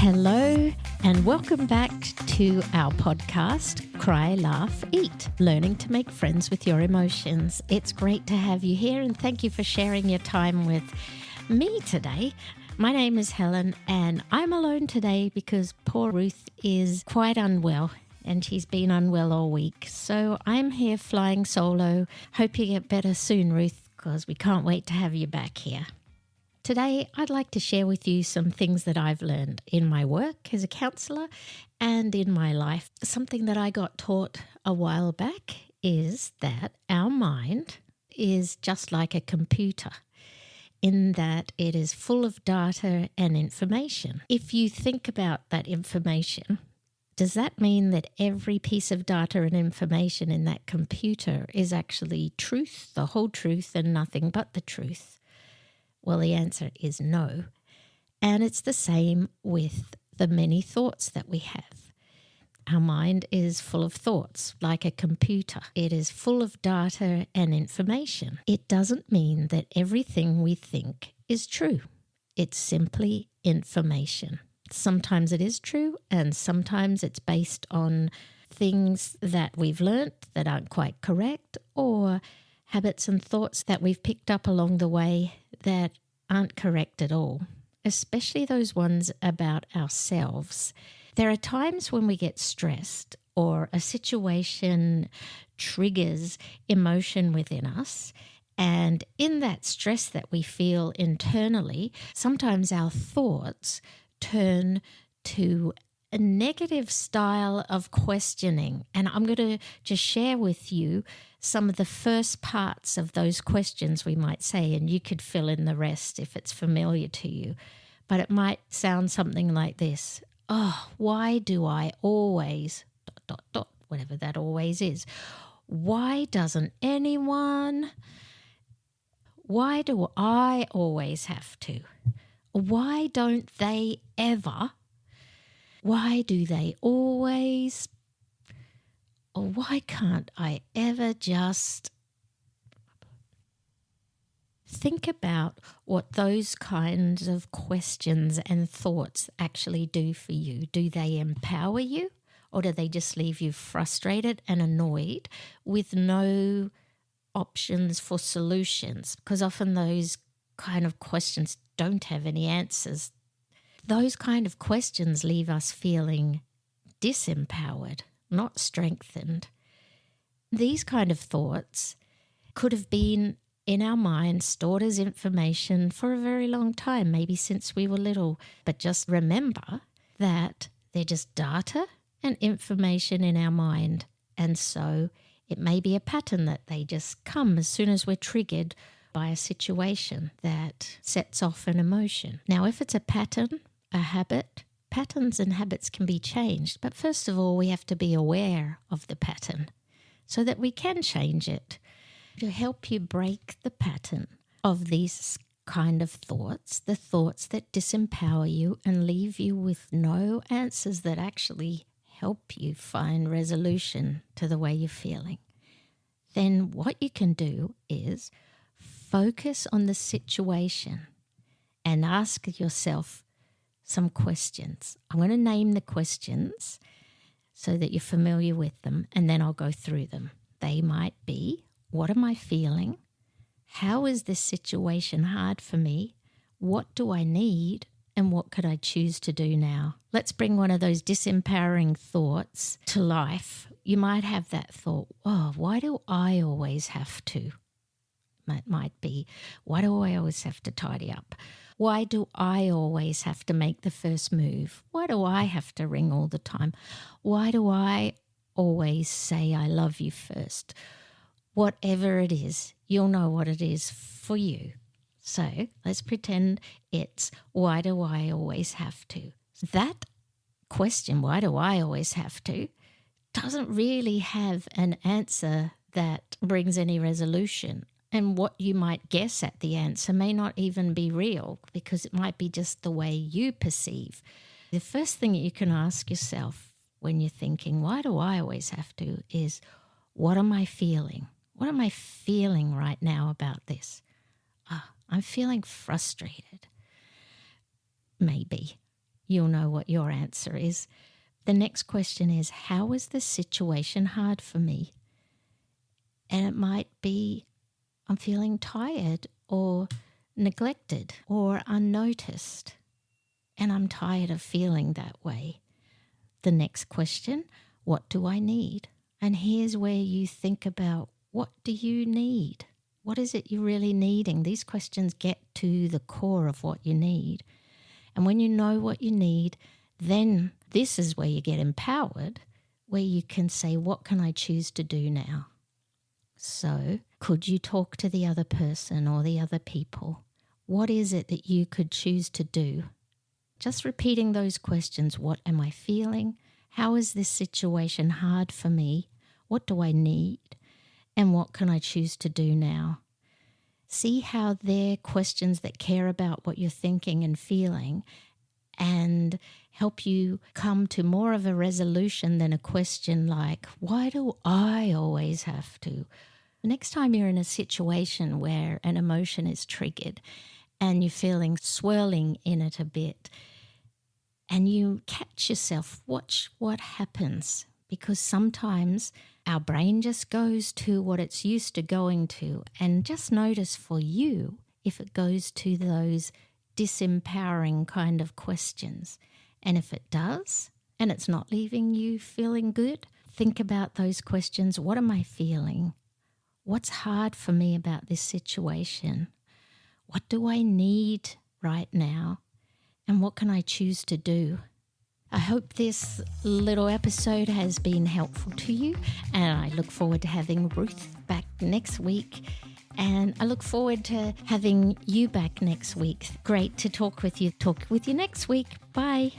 Hello and welcome back to our podcast, Cry, Laugh, Eat, Learning to Make Friends with Your Emotions. It's great to have you here and thank you for sharing your time with me today. My name is Helen and I'm alone today because poor Ruth is quite unwell and she's been unwell all week. So I'm here flying solo. Hope you get better soon, Ruth, because we can't wait to have you back here. Today, I'd like to share with you some things that I've learned in my work as a counsellor and in my life. Something that I got taught a while back is that our mind is just like a computer in that it is full of data and information. If you think about that information, does that mean that every piece of data and information in that computer is actually truth, the whole truth, and nothing but the truth? Well, the answer is no. And it's the same with the many thoughts that we have. Our mind is full of thoughts, like a computer. It is full of data and information. It doesn't mean that everything we think is true. It's simply information. Sometimes it is true, and sometimes it's based on things that we've learnt that aren't quite correct, or habits and thoughts that we've picked up along the way that aren't correct at all, especially those ones about ourselves. There are times when we get stressed or a situation triggers emotion within us, and in that stress that we feel internally, sometimes our thoughts turn to a negative style of questioning. And I'm going to just share with you some of the first parts of those questions we might say, and you could fill in the rest if it's familiar to you. But it might sound something like this. Oh, why do I always ... whatever that always is. Why doesn't anyone? Why do I always have to? Why don't they ever? Why do they always? Or why can't I ever just? Think about what those kinds of questions and thoughts actually do for you. Do they empower you, or do they just leave you frustrated and annoyed with no options for solutions? Because often those kind of questions don't have any answers. Those kind of questions leave us feeling disempowered, not strengthened. These kind of thoughts could have been in our mind, stored as information for a very long time, maybe since we were little. But just remember that they're just data and information in our mind. And so it may be a pattern that they just come as soon as we're triggered by a situation that sets off an emotion. Now, if it's a pattern, a habit, patterns and habits can be changed. But first of all, we have to be aware of the pattern so that we can change it. To help you break the pattern of these kind of thoughts, the thoughts that disempower you and leave you with no answers that actually help you find resolution to the way you're feeling, then what you can do is focus on the situation and ask yourself some questions. I'm going to name the questions so that you're familiar with them, and then I'll go through them. They might be, what am I feeling? How is this situation hard for me? What do I need? And what could I choose to do now? Let's bring one of those disempowering thoughts to life. You might have that thought, oh, why do I always have to? It might be, why do I always have to tidy up? Why do I always have to make the first move? Why do I have to ring all the time? Why do I always say I love you first? Whatever it is, you'll know what it is for you. So let's pretend it's, why do I always have to? That question, why do I always have to, doesn't really have an answer that brings any resolution. And what you might guess at the answer may not even be real because it might be just the way you perceive. The first thing you can ask yourself when you're thinking, why do I always have to, is what am I feeling? What am I feeling right now about this? I'm feeling frustrated. Maybe. you'll know what your answer is. The next question is, how is this situation hard for me? And it might be, I'm feeling tired or neglected or unnoticed, and I'm tired of feeling that way. The next question, what do I need? And here's where you think about, what do you need? What is it you're really needing? These questions get to the core of what you need. And when you know what you need, then this is where you get empowered, where you can say, what can I choose to do now? So could you talk to the other person or the other people? What is it that you could choose to do? Just repeating those questions. What am I feeling? How is this situation hard for me? What do I need? And what can I choose to do now? See how they're questions that care about what you're thinking and feeling and help you come to more of a resolution than a question like, why do I always have to? Next time you're in a situation where an emotion is triggered and you're feeling swirling in it a bit, and you catch yourself, watch what happens, because sometimes our brain just goes to what it's used to going to, and just notice for you if it goes to those disempowering kind of questions. And if it does, and it's not leaving you feeling good, think about those questions. What am I feeling? What's hard for me about this situation? What do I need right now? And what can I choose to do? I hope this little episode has been helpful to you, and I look forward to having Ruth back next week. And I look forward to having you back next week. Great to talk with you. Talk with you next week. Bye.